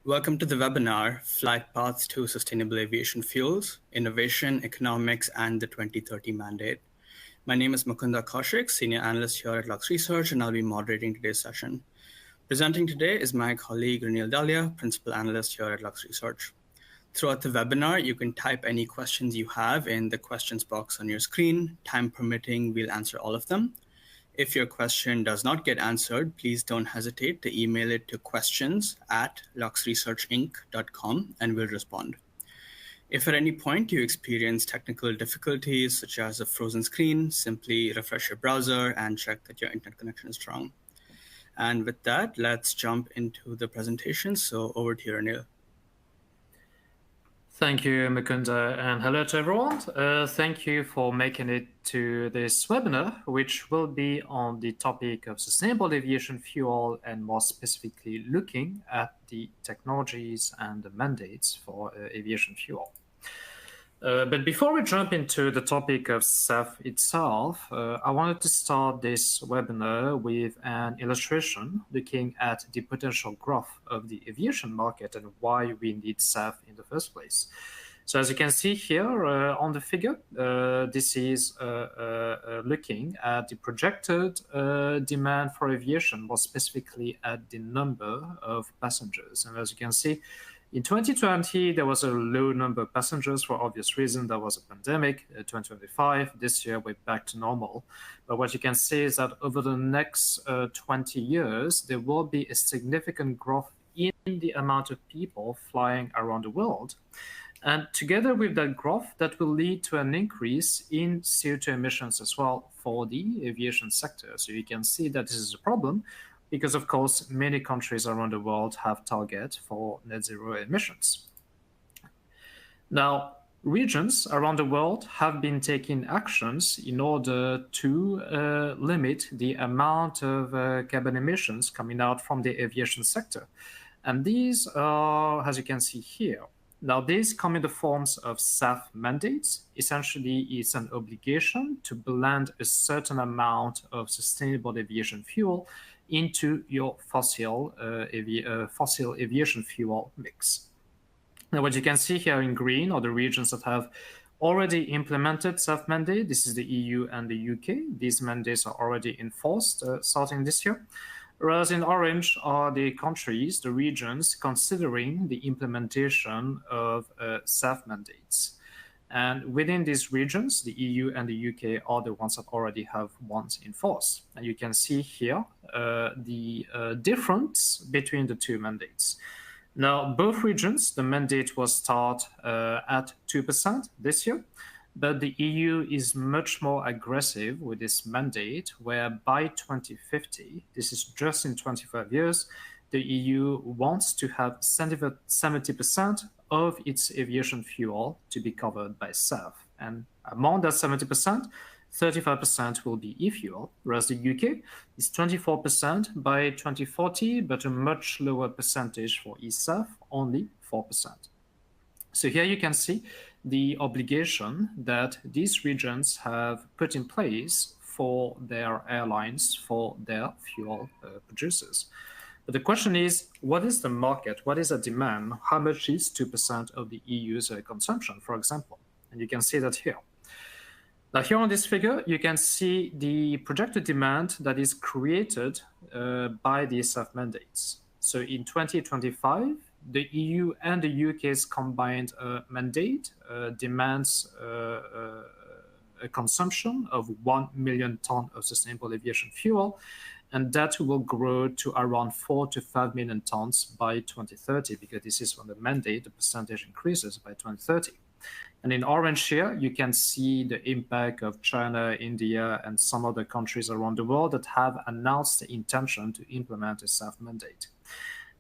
Welcome to the webinar, Flight Paths to Sustainable Aviation Fuels, Innovation, Economics, and the 2030 Mandate. My name is Mukunda Kaushik, Senior Analyst here at Lux Research, and I'll be moderating today's session. Presenting today is my colleague, Renil Dalia, Principal Analyst here at Lux Research. Throughout the webinar, you can type any questions you have in the questions box on your screen. Time permitting, we'll answer all of them. If your question does not get answered, please don't hesitate to email it to questions@luxresearchinc.com and we'll respond. If at any point you experience technical difficulties, such as a frozen screen, simply refresh your browser and check that your internet connection is strong. And with that, let's jump into the presentation. So over to you, Renil. Thank you, Mukunda, and hello to everyone. Thank you for making it to this webinar, which will be on the topic of sustainable aviation fuel and more specifically looking at the technologies and the mandates for aviation fuel. But before we jump into the topic of SAF itself, I wanted to start this webinar with an illustration looking at the potential growth of the aviation market and why we need SAF in the first place. So as you can see here on the figure, this is looking at the projected demand for aviation, more specifically at the number of passengers. And as you can see, in 2020, there was a low number of passengers for obvious reasons. There was a pandemic. 2025, this year, we're back to normal. But what you can see is that over the next 20 years, there will be a significant growth in the amount of people flying around the world. And together with that growth, that will lead to an increase in CO2 emissions as well for the aviation sector. So you can see that this is a problem, because of course, many countries around the world have targets for net zero emissions. Now, regions around the world have been taking actions in order to limit the amount of carbon emissions coming out from the aviation sector. And these are, as you can see here, now these come in the forms of SAF mandates. Essentially, it's an obligation to blend a certain amount of sustainable aviation fuel into your fossil aviation fuel mix. Now, what you can see here in green are the regions that have already implemented SAF mandate. This is the EU and the UK. These mandates are already enforced starting this year. Whereas in orange are the countries, the regions considering the implementation of SAF mandates. And within these regions, the EU and the UK are the ones that already have ones in force. And you can see here the difference between the two mandates. Now, both regions, the mandate was start at 2% this year, but the EU is much more aggressive with this mandate, where by 2050, this is just in 25 years, the EU wants to have 70% of its aviation fuel to be covered by SAF. And among that 70%, 35% will be e-fuel, whereas the UK is 24% by 2040, but a much lower percentage for eSAF, only 4%. So here you can see the obligation that these regions have put in place for their airlines, for their fuel producers. But the question is, what is the market? What is the demand? How much is 2% of the EU's consumption, for example? And you can see that here. Now, here on this figure, you can see the projected demand that is created by the SAF mandates. So in 2025, the EU and the UK's combined mandate demands a consumption of 1 million tons of sustainable aviation fuel, and that will grow to around 4 to 5 million tons by 2030, because this is when the mandate, the percentage increases by 2030. And in orange here, you can see the impact of China, India, and some other countries around the world that have announced the intention to implement a SAF mandate.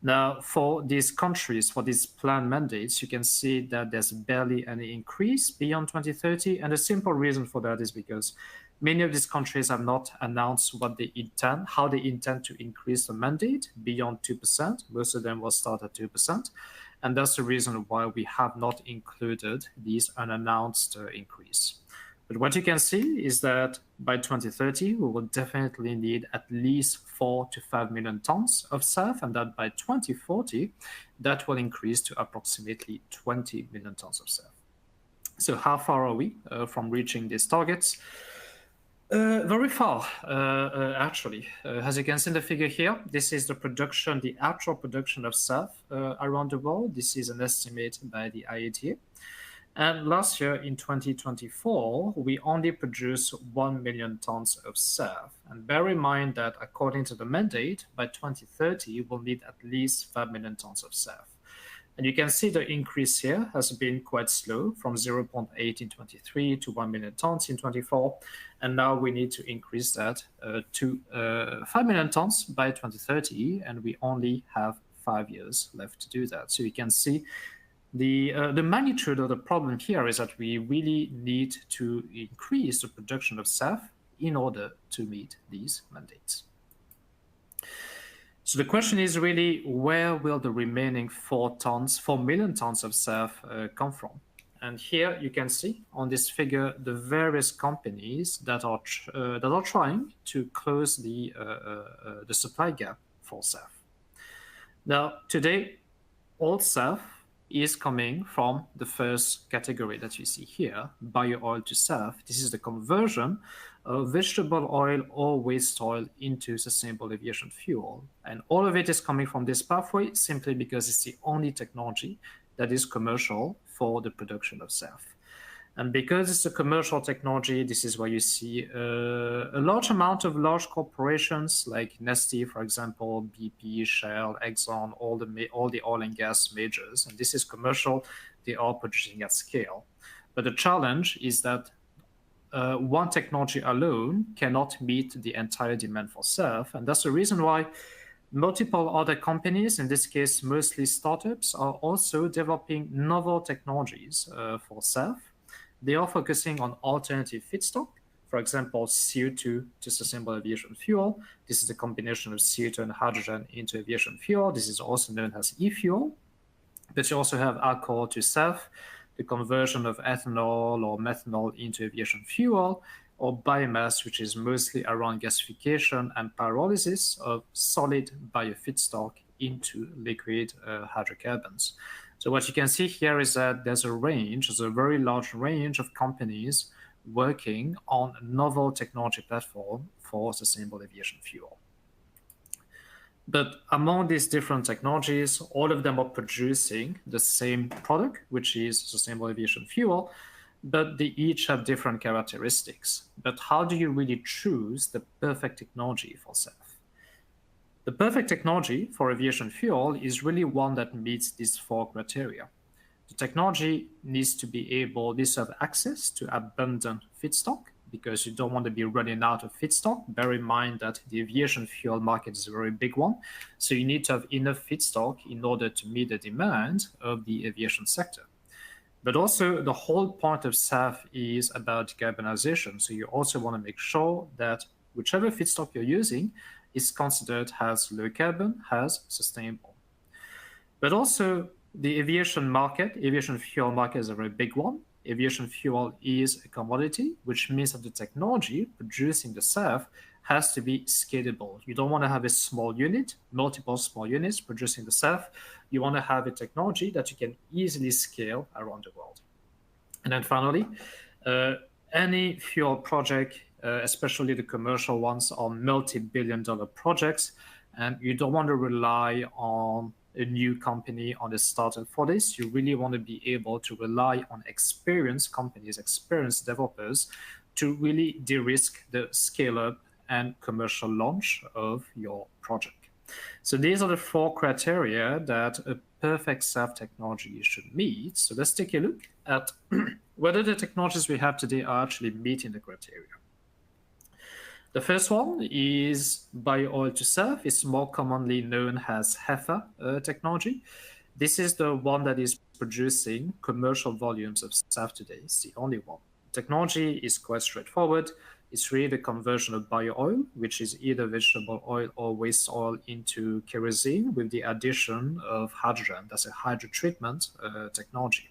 Now, for these countries, for these planned mandates, you can see that there's barely any increase beyond 2030. And the simple reason for that is because many of these countries have not announced what they intend, how they intend to increase the mandate beyond 2%. Most of them will start at 2%. And that's the reason why we have not included these unannounced increase. But what you can see is that by 2030, we will definitely need at least 4 to 5 million tons of SAF, and that by 2040, that will increase to approximately 20 million tons of SAF. So how far are we from reaching these targets? Very far, actually. As you can see in the figure here, this is the production, the actual production of SAF around the world. This is an estimate by the IATA. And last year, in 2024, we only produced 1 million tons of SAF. And bear in mind that according to the mandate, by 2030, we'll need at least 5 million tons of SAF. And you can see the increase here has been quite slow, from 0.8 in 23 to 1 million tons in 24. And now we need to increase that to 5 million tons by 2030. And we only have 5 years left to do that. So you can see the magnitude of the problem here is that we really need to increase the production of SAF in order to meet these mandates. So the question is really, where will the remaining 4 million tons of SAF come from? And here you can see on this figure the various companies that are trying to close the supply gap for SAF. Now, today, all SAF is coming from the first category that you see here, bio-oil to SAF. This is the conversion of vegetable oil or waste oil into sustainable aviation fuel. And all of it is coming from this pathway simply because it's the only technology that is commercial for the production of SAF. And because it's a commercial technology, this is where you see a large amount of large corporations like Neste, for example, BP, Shell, Exxon, all the oil and gas majors. And this is commercial. They are producing at scale. But the challenge is that one technology alone cannot meet the entire demand for SAF. And that's the reason why multiple other companies, in this case mostly startups, are also developing novel technologies for SAF. They are focusing on alternative feedstock, for example, CO2 to sustainable aviation fuel. This is a combination of CO2 and hydrogen into aviation fuel. This is also known as e-fuel. But you also have alcohol to SAF, the conversion of ethanol or methanol into aviation fuel, or biomass, which is mostly around gasification and pyrolysis of solid biofeedstock into liquid hydrocarbons. So what you can see here is that there's a very large range of companies working on a novel technology platform for sustainable aviation fuel. But among these different technologies, all of them are producing the same product, which is sustainable aviation fuel, but they each have different characteristics. But how do you really choose the perfect technology for SAF? The perfect technology for aviation fuel is really one that meets these 4 criteria. The technology needs to have access to abundant feedstock, because you don't want to be running out of feedstock. Bear in mind that the aviation fuel market is a very big one. So you need to have enough feedstock in order to meet the demand of the aviation sector. But also the whole point of SAF is about decarbonization. So you also want to make sure that whichever feedstock you're using is considered as low carbon, as sustainable. But also the aviation fuel market is a very big one. Aviation fuel is a commodity, which means that the technology producing the SAF has to be scalable. You don't want to have a small unit, multiple small units producing the SAF. You want to have a technology that you can easily scale around the world. And then finally, any fuel project, especially the commercial ones, are multi-billion-dollar projects, and you don't want to rely on a new company, on a startup for this. You really want to be able to rely on experienced companies, experienced developers, to really de-risk the scale-up and commercial launch of your project. So these are the 4 criteria that a perfect SAF technology should meet. So let's take a look at whether the technologies we have today are actually meeting the criteria. The first one is bio-oil to SAF. It's more commonly known as HEFA technology. This is the one that is producing commercial volumes of SAF today. It's the only one. The technology is quite straightforward. It's really the conversion of bio-oil, which is either vegetable oil or waste oil, into kerosene with the addition of hydrogen. That's a hydrotreatment technology.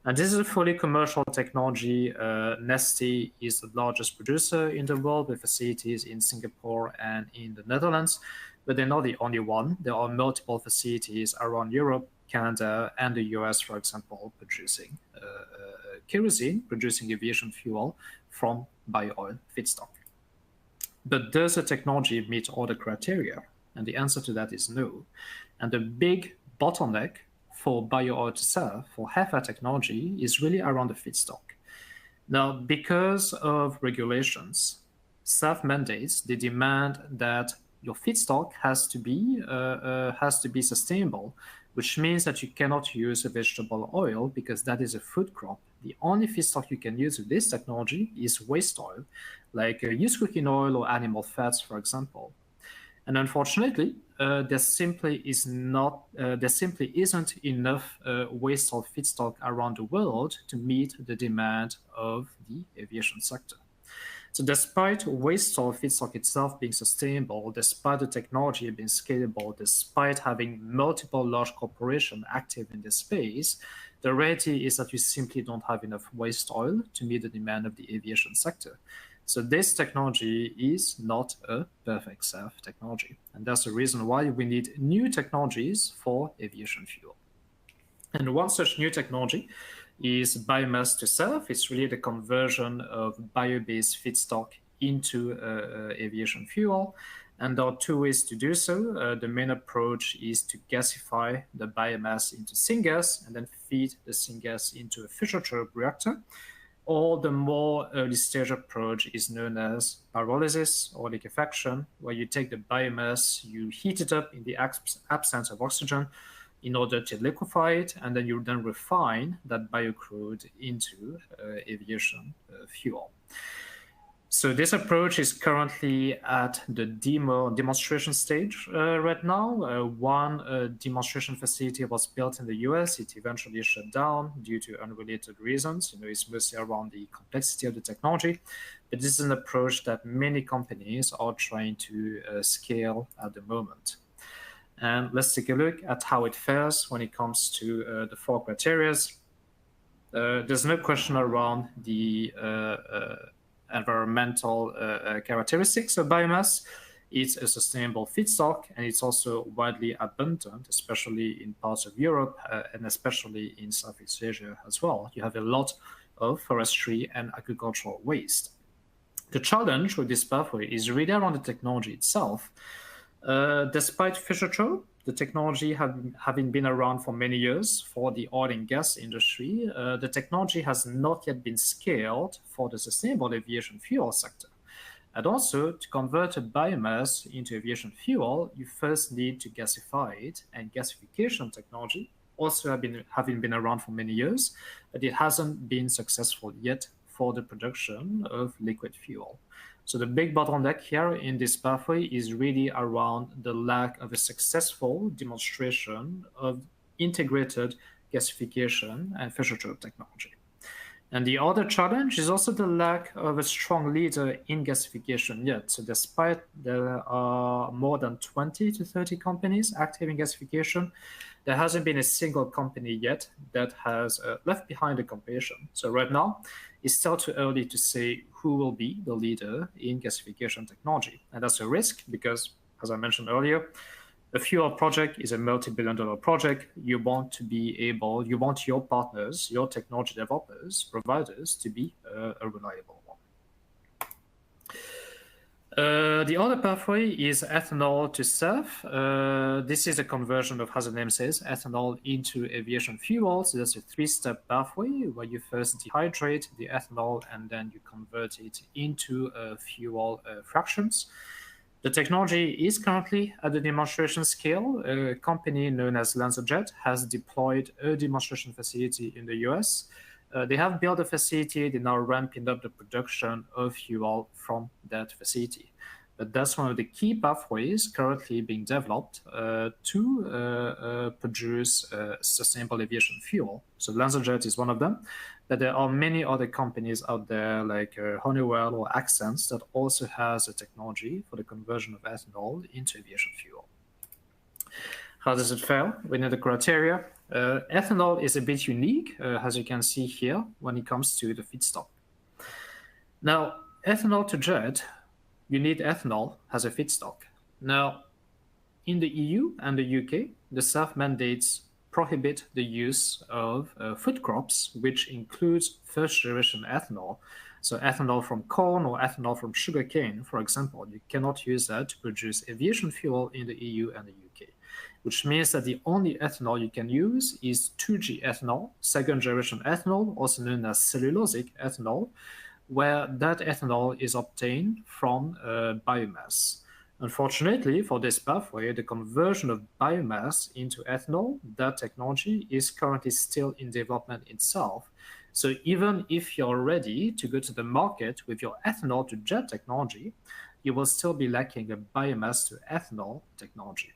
And this is a fully commercial technology. Neste is the largest producer in the world with facilities in Singapore and in the Netherlands, but they're not the only one. There are multiple facilities around Europe, Canada, and the US, for example, producing kerosene, producing aviation fuel from bio-oil feedstock. But does the technology meet all the criteria? And the answer to that is no. And the big bottleneck for bio-oil to SAF, for HEFA technology, is really around the feedstock. Now, because of regulations, SAF mandates, they demand that your feedstock has to be sustainable, which means that you cannot use a vegetable oil because that is a food crop. The only feedstock you can use with this technology is waste oil, like used cooking oil or animal fats, for example. And unfortunately, there simply isn't enough waste oil feedstock around the world to meet the demand of the aviation sector. So despite waste oil feedstock itself being sustainable, despite the technology being scalable, despite having multiple large corporations active in this space, the reality is that we simply don't have enough waste oil to meet the demand of the aviation sector. So this technology is not a perfect SAF technology. And that's the reason why we need new technologies for aviation fuel. And one such new technology is biomass to SAF. It's really the conversion of bio-based feedstock into aviation fuel. And there are two ways to do so. The main approach is to gasify the biomass into syngas and then feed the syngas into a Fischer-Tropsch reactor. Or the more early stage approach is known as pyrolysis or liquefaction, where you take the biomass, you heat it up in the absence of oxygen in order to liquefy it, and then you then refine that biocrude into aviation fuel. So this approach is currently at the demonstration stage right now. One demonstration facility was built in the US. It eventually shut down due to unrelated reasons. It's mostly around the complexity of the technology. But this is an approach that many companies are trying to scale at the moment. And let's take a look at how it fares when it comes to the four criteria. There's no question around the environmental characteristics of biomass. It's a sustainable feedstock, and it's also widely abundant, especially in parts of Europe and especially in Southeast Asia as well. You have a lot of forestry and agricultural waste. The challenge with this pathway is really around the technology itself. Despite Fischer-Tropsch, the technology having been around for many years for the oil and gas industry, the technology has not yet been scaled for the sustainable aviation fuel sector. And also, to convert a biomass into aviation fuel, you first need to gasify it, and gasification technology also having been around for many years, but it hasn't been successful yet for the production of liquid fuel. So the big bottleneck here in this pathway is really around the lack of a successful demonstration of integrated gasification and Fischer-Tropsch technology. And the other challenge is also the lack of a strong leader in gasification yet. So despite there are more than 20 to 30 companies active in gasification, there hasn't been a single company yet that has left behind the competition. So right now, it's still too early to say who will be the leader in gasification technology. And that's a risk because, as I mentioned earlier, a fuel project is a multi-billion-dollar project. You want your partners, your technology developers, providers to be a reliable one. The other pathway is ethanol to SAF. This is a conversion of, as the name says, ethanol into aviation fuel. So that's a three-step pathway where you first dehydrate the ethanol and then you convert it into fuel fractions. The technology is currently at the demonstration scale. A company known as LanzaJet has deployed a demonstration facility in the US. They have built a facility. They're now ramping up the production of fuel from that facility. But that's one of the key pathways currently being developed to produce sustainable aviation fuel. So LanzaJet is one of them. But there are many other companies out there like Honeywell or Accents that also has a technology for the conversion of ethanol into aviation fuel. How does it fare within the criteria? Ethanol is a bit unique, as you can see here, when it comes to the feedstock. Now, ethanol to jet, you need ethanol as a feedstock. Now, in the EU and the UK, the SAF mandates prohibit the use of food crops, which includes first-generation ethanol. So ethanol from corn or ethanol from sugarcane, for example, you cannot use that to produce aviation fuel in the EU and the UK, which means that the only ethanol you can use is 2G ethanol, second-generation ethanol, also known as cellulosic ethanol, where that ethanol is obtained from biomass. Unfortunately, for this pathway, the conversion of biomass into ethanol, that technology is currently still in development itself. So even if you're ready to go to the market with your ethanol to jet technology, you will still be lacking a biomass to ethanol technology.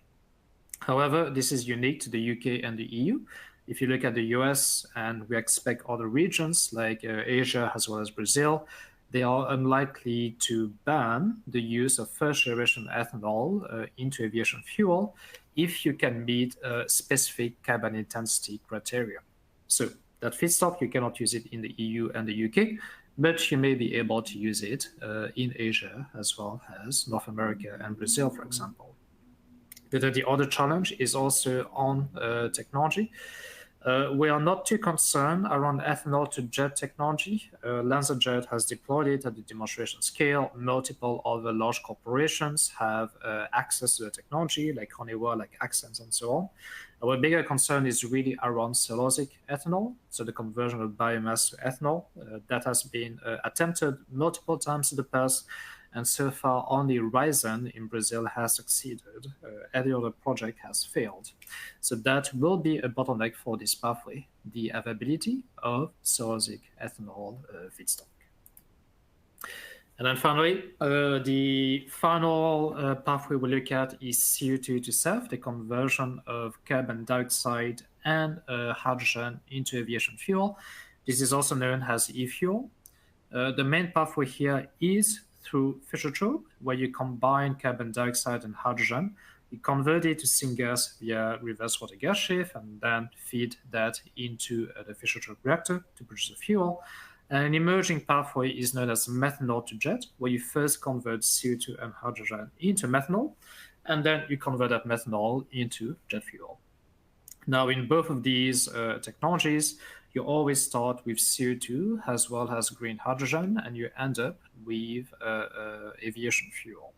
However, this is unique to the UK and the EU. If you look at the US, and we expect other regions like Asia as well as Brazil, they are unlikely to ban the use of first-generation ethanol into aviation fuel if you can meet specific carbon intensity criteria. So that feedstock, you cannot use it in the EU and the UK, but you may be able to use it in Asia as well as North America and Brazil, for example. But the other challenge is also on technology. We are not too concerned around ethanol to jet technology. LanzaJet has deployed it at the demonstration scale. Multiple other large corporations have access to the technology, like Honeywell, like Accent, and so on. Our bigger concern is really around cellulosic ethanol, so the conversion of biomass to ethanol. That has been attempted multiple times in the past, and so far only Ryzen in Brazil has succeeded. Every other project has failed. So that will be a bottleneck for this pathway, the availability of cellulosic ethanol feedstock. And then finally, the final pathway we look at is CO2 to SAF, the conversion of carbon dioxide and hydrogen into aviation fuel. This is also known as e-fuel. The main pathway here is through Fischer-Tropsch, where you combine carbon dioxide and hydrogen. You convert it to syngas via reverse water gas shift and then feed that into the Fischer-Tropsch reactor to produce the fuel. And an emerging pathway is known as methanol to jet, where you first convert CO2 and hydrogen into methanol, and then you convert that methanol into jet fuel. Now, in both of these technologies, you always start with CO2 as well as green hydrogen, and you end up with aviation fuel.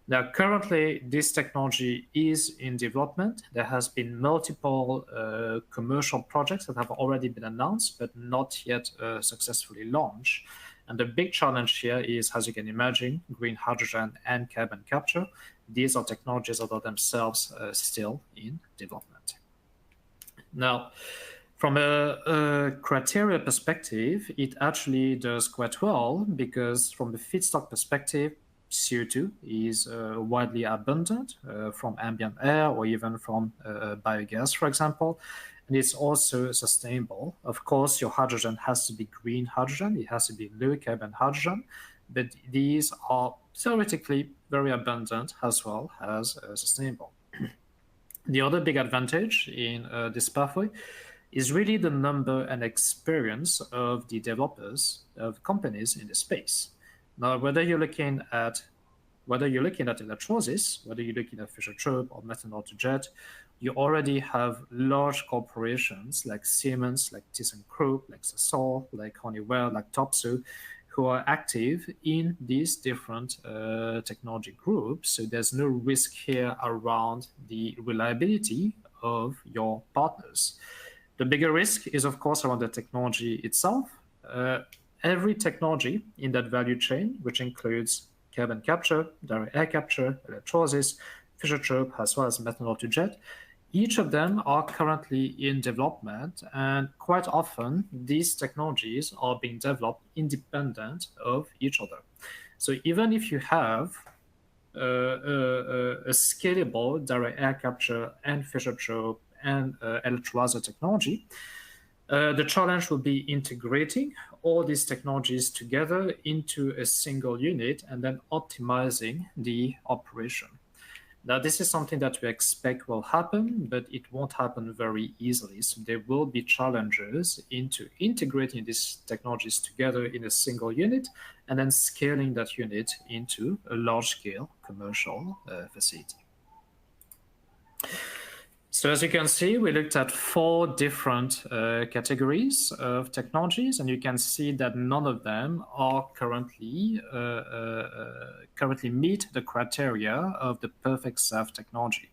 Now, currently, this technology is in development. There has been multiple commercial projects that have already been announced, but not yet successfully launched. And the big challenge here is, as you can imagine, green hydrogen and carbon capture. These are technologies that are themselves still in development. Now, from a criteria perspective, it actually does quite well because from the feedstock perspective, CO2 is widely abundant from ambient air or even from biogas, for example, and it's also sustainable. Of course, your hydrogen has to be green hydrogen, it has to be low carbon hydrogen, but these are theoretically very abundant as well as sustainable. The other big advantage in this pathway is really the number and experience of the developers of companies in the space. Now, whether you're looking at electrolysis, whether you're looking at Fischer-Tropsch or methanol to jet, you already have large corporations like Siemens, like ThyssenKrupp, like Sasol, like Honeywell, like Topsoe, who are active in these different technology groups. So there's no risk here around the reliability of your partners. The bigger risk is, of course, around the technology itself. Every technology in that value chain, which includes carbon capture, direct air capture, electrolysis, Fischer-Tropsch, as well as methanol to jet, each of them are currently in development, and quite often these technologies are being developed independent of each other. So even if you have a scalable direct air capture and Fischer-Tropsch and electrolyzer technology, the challenge will be integrating all these technologies together into a single unit and then optimizing the operation. Now, this is something that we expect will happen, but it won't happen very easily. So there will be challenges into integrating these technologies together in a single unit and then scaling that unit into a large-scale commercial facility. So as you can see, we looked at 4 different categories of technologies, and you can see that none of them are currently meet the criteria of the perfect SAF technology.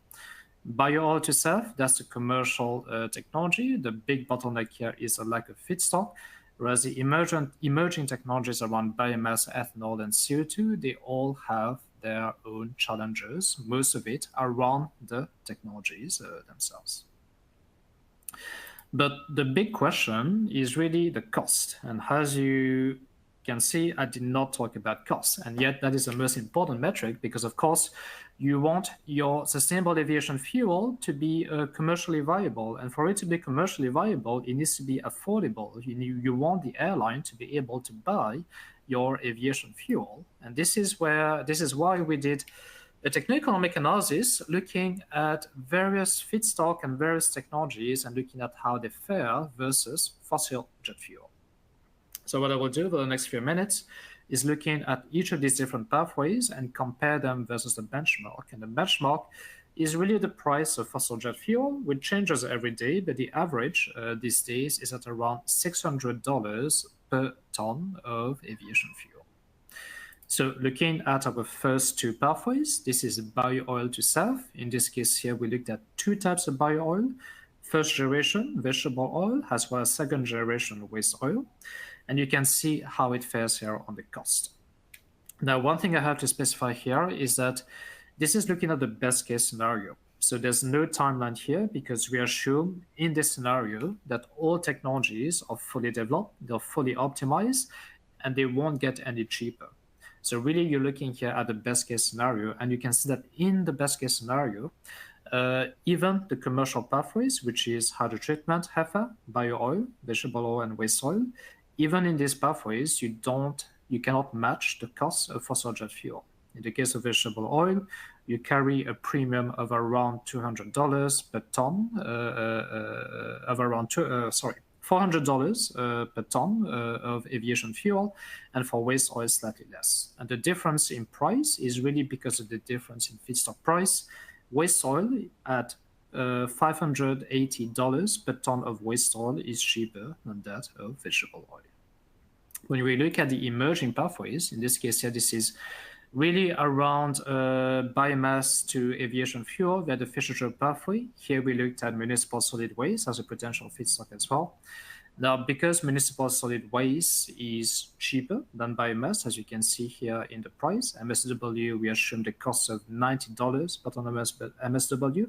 Bio-oil to SAF, that's the commercial technology. The big bottleneck here is a lack of feedstock, whereas the emerging technologies around biomass, ethanol, and CO2, they all have their own challenges, most of it around the technologies themselves. But the big question is really the cost. And as you can see, I did not talk about cost. And yet that is the most important metric because, of course, you want your sustainable aviation fuel to be commercially viable. And for it to be commercially viable, it needs to be affordable. You want the airline to be able to buy your aviation fuel. And this is why we did a techno-economic analysis looking at various feedstock and various technologies and looking at how they fare versus fossil jet fuel. So what I will do for the next few minutes is looking at each of these different pathways and compare them versus the benchmark. And the benchmark is really the price of fossil jet fuel, which changes every day, but the average these days is at around $600 per ton of aviation fuel. So looking at our first 2 pathways, this is bio-oil to SAF. In this case here, we looked at 2 types of bio-oil, first generation vegetable oil, as well as second generation waste oil. And you can see how it fares here on the cost. Now, one thing I have to specify here is that this is looking at the best case scenario. So there's no timeline here because we assume in this scenario that all technologies are fully developed, they're fully optimized, and they won't get any cheaper. So really, you're looking here at the best case scenario, and you can see that in the best case scenario, even the commercial pathways, which is hydrotreatment, HEFA, bio-oil, vegetable oil, and waste oil, even in these pathways, you cannot match the cost of fossil jet fuel. In the case of vegetable oil, you carry a premium of around $200 per ton, $400 per ton of aviation fuel, and for waste oil, slightly less. And the difference in price is really because of the difference in feedstock price. Waste oil at $580 per ton of waste oil is cheaper than that of vegetable oil. When we look at the emerging pathways, in this case here, this is really around biomass to aviation fuel via the Fischer pathway. Here we looked at municipal solid waste as a potential feedstock as well. Now, because municipal solid waste is cheaper than biomass, as you can see here in the price, MSW, we assume the cost of $90 per ton of MSW,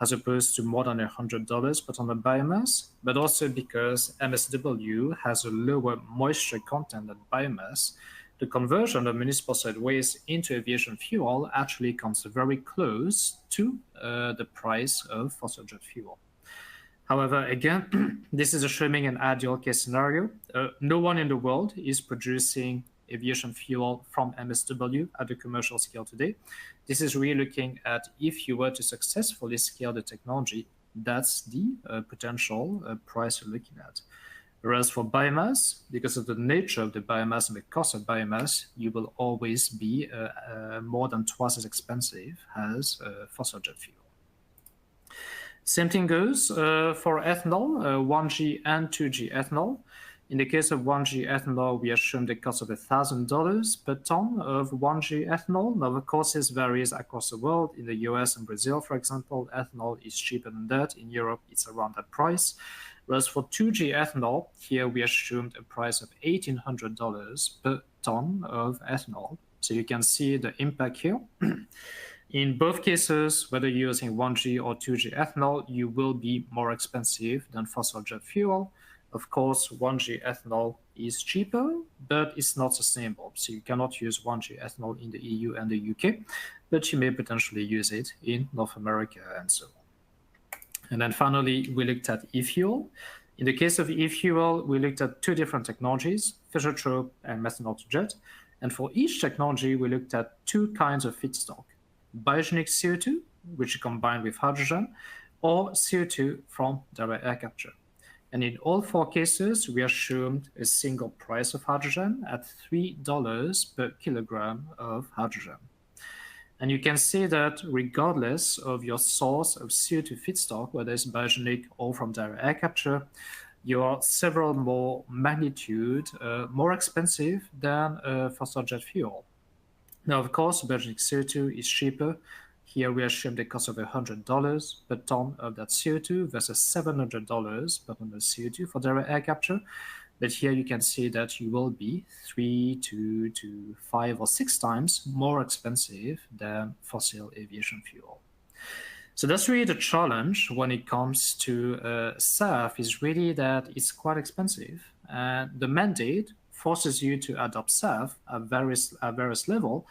as opposed to more than $100 per ton of biomass, but also because MSW has a lower moisture content than biomass, the conversion of municipal solid waste into aviation fuel actually comes very close to the price of fossil jet fuel. However, again, this is assuming an ideal case scenario. No one in the world is producing aviation fuel from MSW at the commercial scale today. This is really looking at if you were to successfully scale the technology, that's the potential price you're looking at. Whereas for biomass, because of the nature of the biomass and the cost of biomass, you will always be more than twice as expensive as fossil jet fuel. Same thing goes for ethanol, 1G and 2G ethanol. In the case of 1G ethanol, we assume the cost of $1,000 per ton of 1G ethanol. Now, of course, this varies across the world. In the US and Brazil, for example, ethanol is cheaper than that. In Europe, it's around that price. Whereas for 2G ethanol, here we assumed a price of $1,800 per ton of ethanol. So you can see the impact here. In both cases, whether you're using 1G or 2G ethanol, you will be more expensive than fossil jet fuel. Of course, 1G ethanol is cheaper, but it's not sustainable. So you cannot use 1G ethanol in the EU and the UK, but you may potentially use it in North America and so on. And then finally, we looked at e-fuel. In the case of e-fuel, we looked at 2 different technologies, Fischer-Tropsch and methanol to jet. And for each technology, we looked at 2 kinds of feedstock. biogenic CO2, which is combined with hydrogen, or CO2 from direct air capture. And in all four cases, we assumed a single price of hydrogen at $3 per kilogram of hydrogen. And you can see that regardless of your source of CO2 feedstock, whether it's biogenic or from direct air capture, you are several more magnitude more expensive than fossil jet fuel. Now, of course, biogenic CO2 is cheaper. Here we assume the cost of $100 per ton of that CO2 versus $700 per ton of CO2 for direct air capture. But here you can see that you will be 3 to 5 or 6 times more expensive than fossil aviation fuel. So that's really the challenge when it comes to SAF, is really that it's quite expensive. And the mandate forces you to adopt SAF at various levels.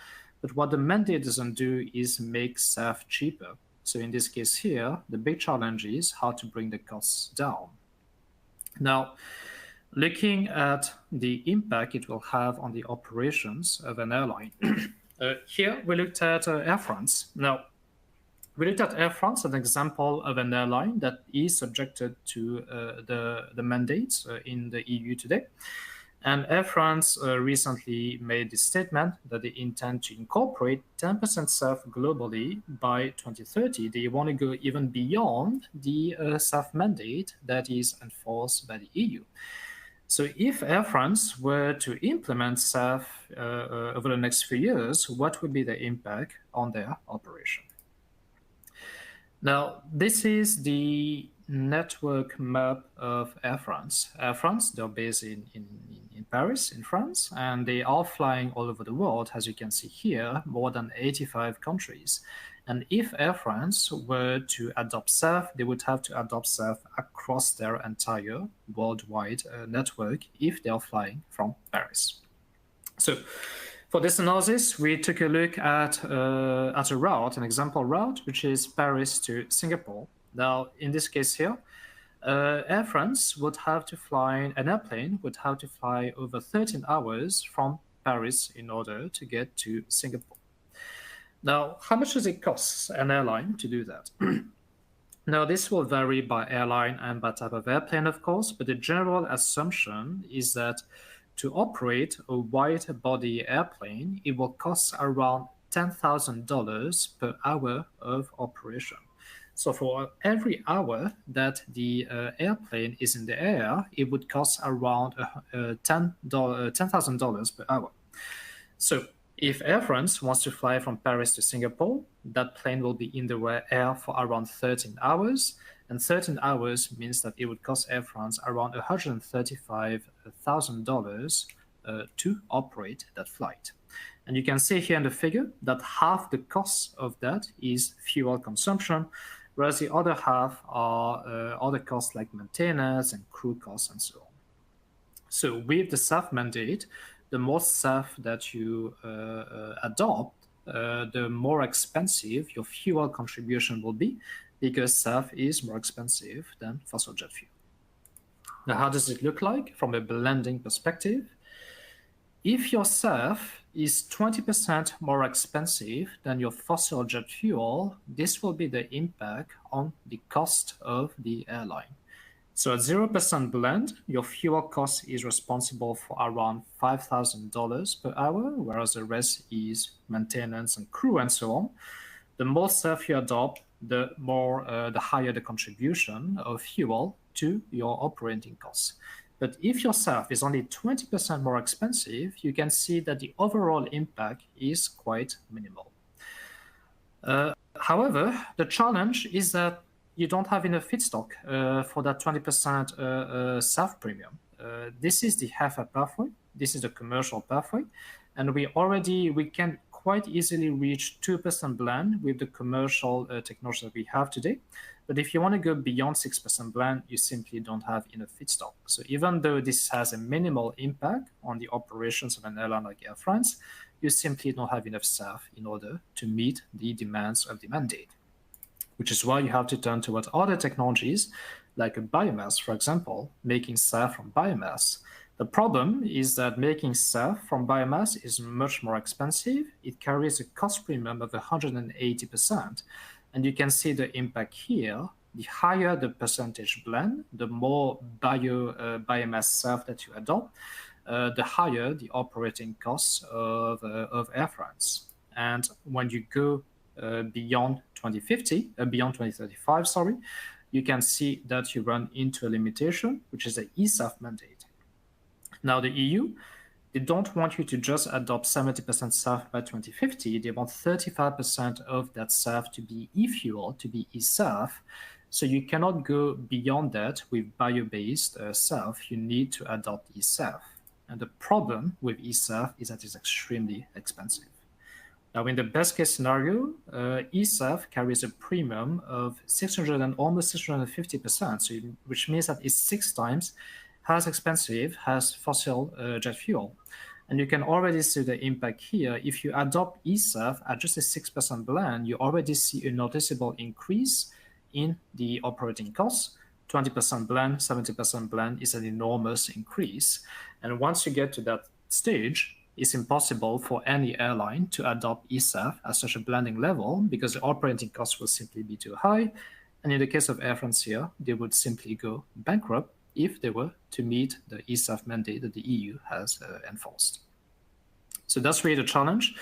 But what the mandate doesn't do is make SAF cheaper. So in this case here, the big challenge is how to bring the costs down. Now, looking at the impact it will have on the operations of an airline. Here we looked at Air France. Now, we looked at Air France, an example of an airline that is subjected to the mandates in the EU today. And Air France recently made the statement that they intend to incorporate 10% SAF globally by 2030. They want to go even beyond the SAF mandate that is enforced by the EU. So if Air France were to implement SAF over the next few years, what would be the impact on their operation? Now, this is the network map of Air France. Air France, they're based in Paris, in France, and they are flying all over the world, as you can see here, more than 85 countries. And if Air France were to adopt SAF, they would have to adopt SAF across their entire worldwide network if they are flying from Paris. So for this analysis, we took a look at a route, an example route, which is Paris to Singapore. Now, in this case here, Air France would have to fly, an airplane would have to fly over 13 hours from Paris in order to get to Singapore. Now, how much does it cost an airline to do that? Now, this will vary by airline and by type of airplane, of course, but the general assumption is that to operate a wide-body airplane, it will cost around $10,000 per hour of operation. So for every hour that the airplane is in the air, it would cost around $10,000 per hour. So if Air France wants to fly from Paris to Singapore, that plane will be in the air for around 13 hours. And 13 hours means that it would cost Air France around $135,000 to operate that flight. And you can see here in the figure that half the cost of that is fuel consumption, whereas the other half are other costs like maintenance and crew costs and so on. So with the SAF mandate, the more SAF that you adopt, the more expensive your fuel contribution will be, because SAF is more expensive than fossil jet fuel. Now, how does it look like from a blending perspective? If your SAF is 20% more expensive than your fossil jet fuel, this will be the impact on the cost of the airline. So at 0% blend, your fuel cost is responsible for around $5,000 per hour, whereas the rest is maintenance and crew and so on. The more SAF you adopt, the higher the contribution of fuel to your operating costs. But if your SAF is only 20% more expensive, you can see that the overall impact is quite minimal. However, the challenge is that you don't have enough feedstock for that 20% SAF premium. This is the HEFA pathway. This is the commercial pathway. And we can quite easily reach 2% blend with the commercial technology that we have today. But if you want to go beyond 6% blend, you simply don't have enough feedstock. So even though this has a minimal impact on the operations of an airline like Air France, you simply don't have enough SAF in order to meet the demands of the mandate, which is why you have to turn towards other technologies like a biomass, for example, making SAF from biomass. The problem is that making SAF from biomass is much more expensive. It carries a cost premium of 180%. And you can see the impact here. The higher the percentage blend, the more biomass SAF that you adopt, the higher the operating costs of Air France. And when you go beyond 2035, you can see that you run into a limitation, which is the SAF mandate. Now, the EU, they don't want you to just adopt 70% SAF by 2050. They want 35% of that SAF to be e-fuel, to be SAF. So you cannot go beyond that with bio-based SAF. You need to adopt SAF. And the problem with SAF is that it's extremely expensive. Now, in the best case scenario, SAF carries a premium of almost 650%, so which means that it's 6 times as expensive as fossil jet fuel. And you can already see the impact here. If you adopt SAF at just a 6% blend, you already see a noticeable increase in the operating costs. 20% blend, 70% blend is an enormous increase. And once you get to that stage, it's impossible for any airline to adopt SAF at such a blending level because the operating costs will simply be too high. And in the case of Air France here, they would simply go bankrupt if they were to meet the SAF mandate that the EU has enforced. So that's really the challenge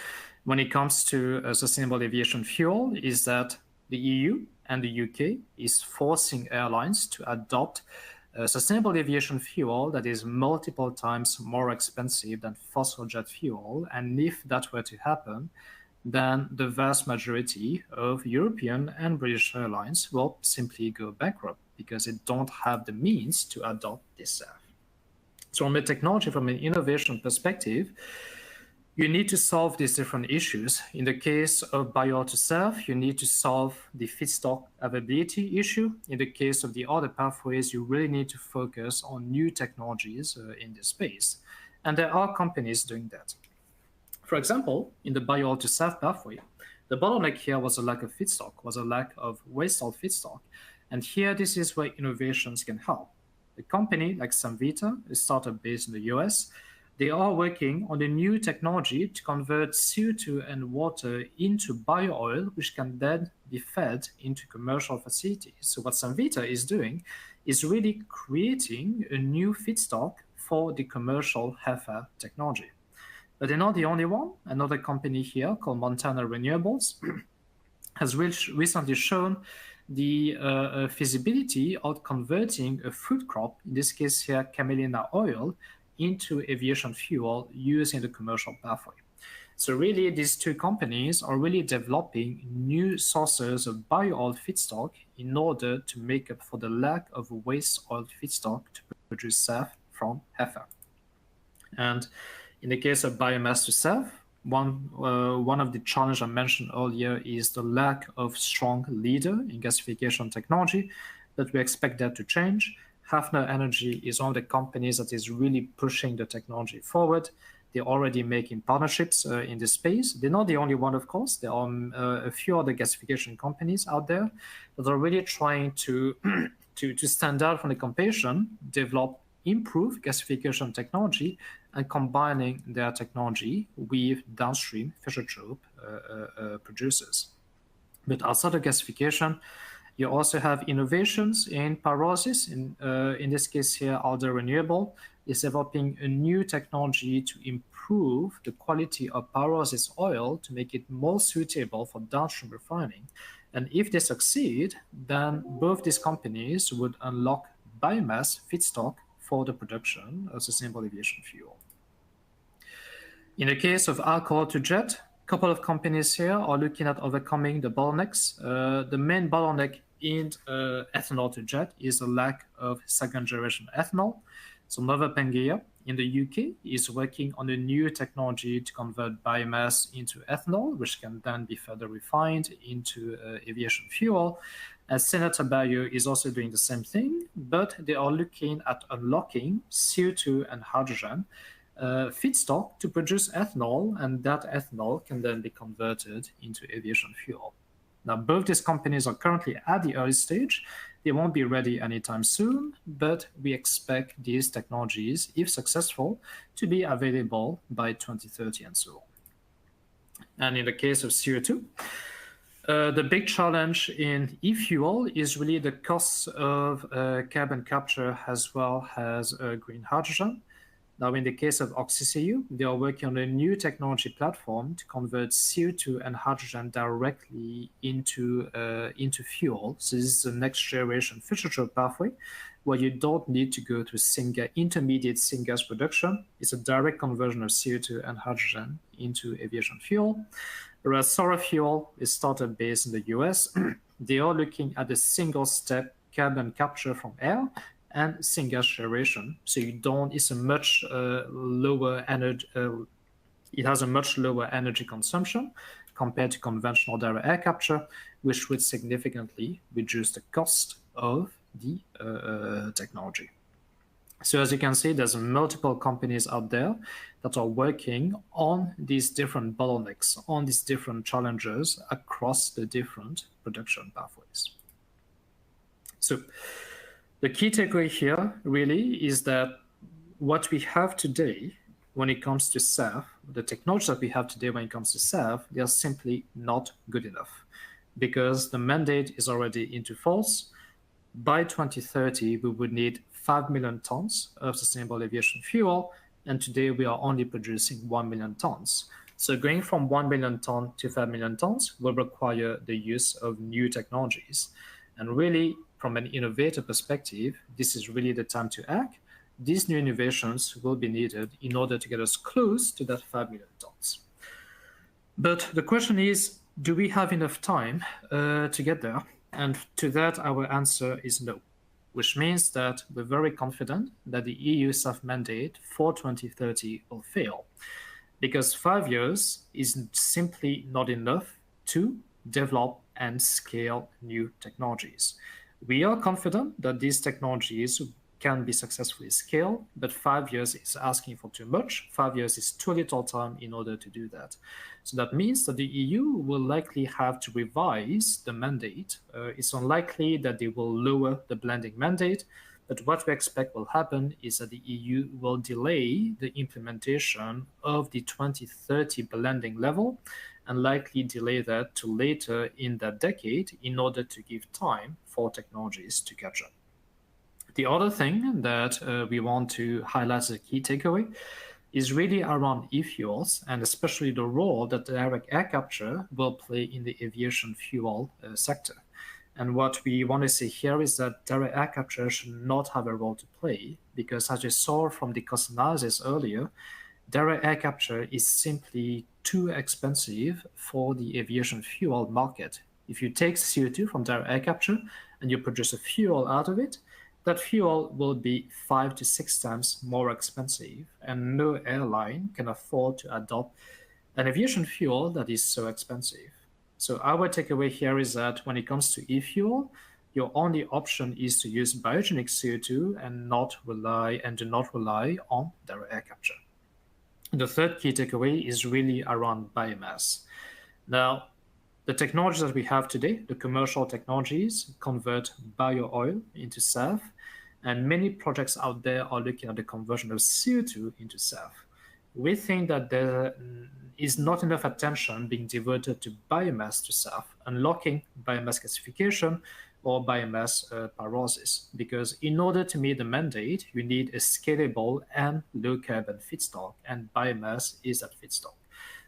when it comes to sustainable aviation fuel, is that the EU and the UK is forcing airlines to adopt sustainable aviation fuel that is multiple times more expensive than fossil jet fuel. And if that were to happen, then the vast majority of European and British airlines will simply go bankrupt because they don't have the means to adopt this SAF. So from a technology, from an innovation perspective, you need to solve these different issues. In the case of bio-to-SAF, you need to solve the feedstock availability issue. In the case of the other pathways, you really need to focus on new technologies in this space. And there are companies doing that. For example, in the bio-to-SAF pathway, the bottleneck here was a lack of feedstock, was a lack of waste salt feedstock. And here, this is where innovations can help. A company like Samvita, a startup based in the US, they are working on a new technology to convert CO2 and water into bio-oil, which can then be fed into commercial facilities. So what Samvita is doing is really creating a new feedstock for the commercial HEFA technology. But they're not the only one. Another company here called Montana Renewables has recently shown the feasibility of converting a food crop, in this case here, camelina oil, into aviation fuel using the commercial pathway. So really, these two companies are really developing new sources of bio-oil feedstock in order to make up for the lack of waste oil feedstock to produce SAF from HEFA. And in the case of biomass to SAF, one of the challenges I mentioned earlier is the lack of strong leader in gasification technology, but we expect that to change. Hafner Energy is one of the companies that is really pushing the technology forward. They're already making partnerships in this space. They're not the only one, of course. There are a few other gasification companies out there that are really trying to stand out from the competition, develop improved gasification technology, and combining their technology with downstream Fischer-Tropsch producers. But outside of gasification, you also have innovations in pyrolysis. In this case here, Alder Renewable is developing a new technology to improve the quality of pyrolysis oil to make it more suitable for downstream refining. And if they succeed, then both these companies would unlock biomass feedstock for the production of sustainable aviation fuel. In the case of alcohol to jet, a couple of companies here are looking at overcoming the bottlenecks. The main bottleneck in ethanol to jet is a lack of second-generation ethanol. So Nova Pangaea in the UK is working on a new technology to convert biomass into ethanol, which can then be further refined into aviation fuel. And Senator Bio is also doing the same thing, but they are looking at unlocking CO2 and hydrogen feedstock to produce ethanol, and that ethanol can then be converted into aviation fuel. Now, both these companies are currently at the early stage. They won't be ready anytime soon, but we expect these technologies, if successful, to be available by 2030 and so on. And in the case of CO2, the big challenge in e-fuel is really the costs of carbon capture as well as green hydrogen. Now, in the case of ReFuelEU, they are working on a new technology platform to convert CO2 and hydrogen directly into fuel. So this is the next generation future pathway where you don't need to go through intermediate syngas production. It's a direct conversion of CO2 and hydrogen into aviation fuel. Whereas Solar Fuel is startup based in the US. They are looking at a single step carbon capture from air and syngas generation. So it's a much lower energy, it has a much lower energy consumption compared to conventional direct air capture, which would significantly reduce the cost of the technology. So as you can see, there's multiple companies out there that are working on these different bottlenecks, on these different challenges across the different production pathways. So the key takeaway here really is that what we have today when it comes to SAF, the technologies that we have today when it comes to SAF, they are simply not good enough because the mandate is already into force. By 2030, we would need 5 million tons of sustainable aviation fuel, and today we are only producing 1 million tons. So going from 1 million ton to 5 million tons will require the use of new technologies. And really, from an innovator perspective, this is really the time to act. These new innovations will be needed in order to get us close to that 5 million tons. But the question is, do we have enough time to get there? And to that, our answer is no, which means that we're very confident that the EU SAF mandate for 2030 will fail, because 5 years is simply not enough to develop and scale new technologies. We are confident that these technologies can be successfully scaled, but 5 years is asking for too much. 5 years is too little time in order to do that. So that means that the EU will likely have to revise the mandate. It's unlikely that they will lower the blending mandate, but what we expect will happen is that the EU will delay the implementation of the 2030 blending level and likely delay that to later in that decade in order to give time for technologies to catch up. The other thing that we want to highlight as a key takeaway is really around e-fuels, and especially the role that direct air capture will play in the aviation fuel sector. And what we want to say here is that direct air capture should not have a role to play, because as you saw from the cost analysis earlier, direct air capture is simply too expensive for the aviation fuel market. If you take CO2 from direct air capture and you produce a fuel out of it, that fuel will be 5 to 6 times more expensive, and no airline can afford to adopt an aviation fuel that is so expensive. So our takeaway here is that when it comes to e-fuel, your only option is to use biogenic CO2 and do not rely on direct air capture. The third key takeaway is really around biomass. Now, the technologies that we have today, the commercial technologies, convert bio-oil into SAF, and many projects out there are looking at the conversion of CO2 into SAF. We think that there is not enough attention being devoted to biomass to SAF, unlocking biomass gasification or biomass pyrolysis, because in order to meet the mandate, you need a scalable and low-carbon feedstock, and biomass is that feedstock.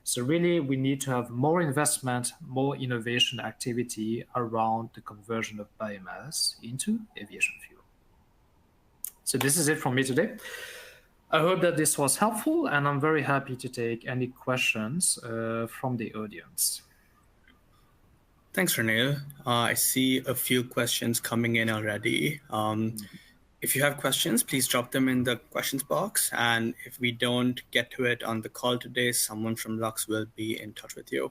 So really, we need to have more investment, more innovation activity around the conversion of biomass into aviation fuel. So this is it from me today. I hope that this was helpful, and I'm very happy to take any questions from the audience. Thanks, Renee. I see a few questions coming in already. If you have questions, please drop them in the questions box. And if we don't get to it on the call today, someone from Lux will be in touch with you.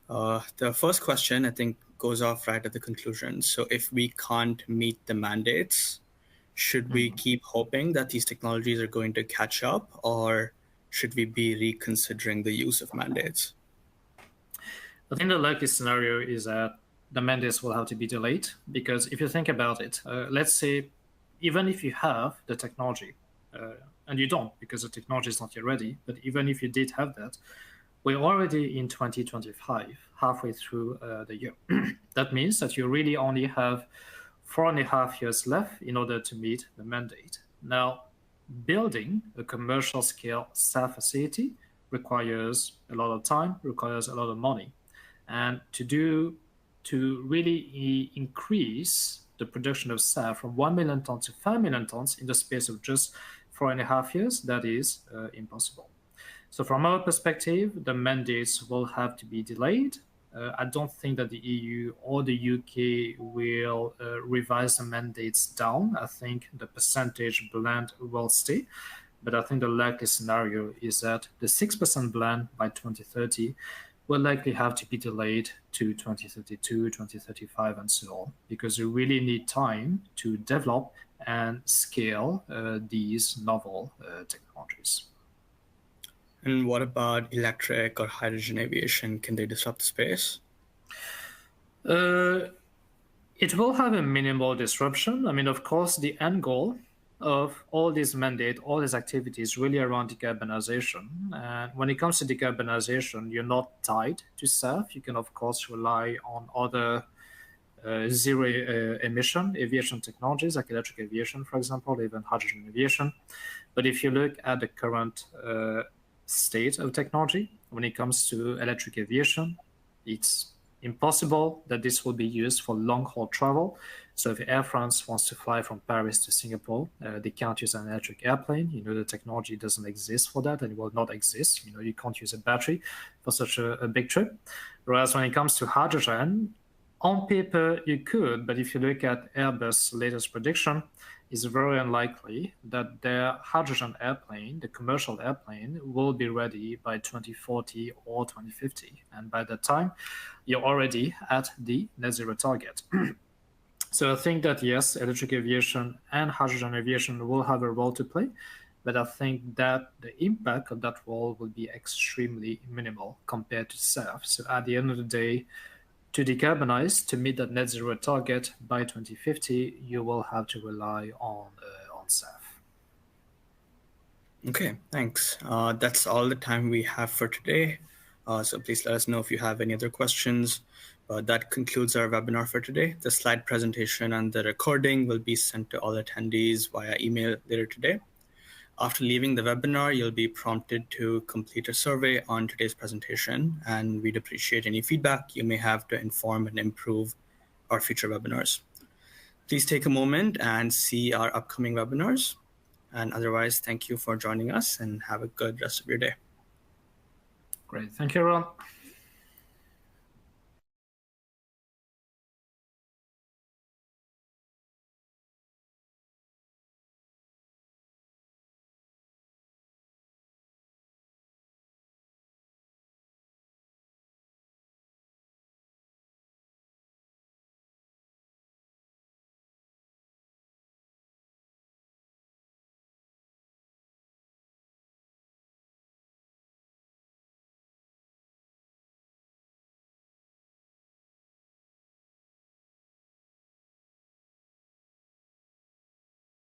The first question, I think, goes off right at the conclusion. So if we can't meet the mandates, should we keep hoping that these technologies are going to catch up, or should we be reconsidering the use of mandates? I think the likely scenario is that the mandates will have to be delayed, because if you think about it, let's say even if you have the technology, and you don't because the technology is not yet ready, but even if you did have that, we're already in 2025, halfway through the year. That means that you really only have 4.5 years left in order to meet the mandate. Now, building a commercial scale SAF facility requires a lot of time, requires a lot of money. And to really increase the production of SAF from 1 million tons to 5 million tons in the space of just 4.5 years, that is impossible. So from our perspective, the mandates will have to be delayed. I don't think that the EU or the UK will revise the mandates down. I think the percentage blend will stay. But I think the likely scenario is that the 6% blend by 2030 will likely have to be delayed to 2032, 2035, and so on, because you really need time to develop and scale these novel technologies. And what about electric or hydrogen aviation? Can they disrupt the space? It will have a minimal disruption. I mean, of course, the end goal of all these mandates, all these activities, really around decarbonization. And when it comes to decarbonization, you're not tied to SAF. You can, of course, rely on other zero emission aviation technologies, like electric aviation, for example, even hydrogen aviation. But if you look at the current state of technology, when it comes to electric aviation, it's impossible that this will be used for long-haul travel. So if Air France wants to fly from Paris to Singapore, they can't use an electric airplane. The technology doesn't exist for that, and it will not exist. You can't use a battery for such a big trip. Whereas when it comes to hydrogen, on paper you could, but if you look at Airbus' latest prediction, it's very unlikely that their hydrogen airplane, the commercial airplane, will be ready by 2040 or 2050. And by that time, you're already at the net zero target. So I think that, yes, electric aviation and hydrogen aviation will have a role to play, but I think that the impact of that role will be extremely minimal compared to SAF. So at the end of the day, to decarbonize, to meet that net zero target by 2050, you will have to rely on SAF. Okay, thanks. That's all the time we have for today. So please let us know if you have any other questions. That concludes our webinar for today. The slide presentation and the recording will be sent to all attendees via email later today. After leaving the webinar, you'll be prompted to complete a survey on today's presentation, and we'd appreciate any feedback you may have to inform and improve our future webinars. Please take a moment and see our upcoming webinars. And otherwise, thank you for joining us and have a good rest of your day. Great. Thank you, everyone.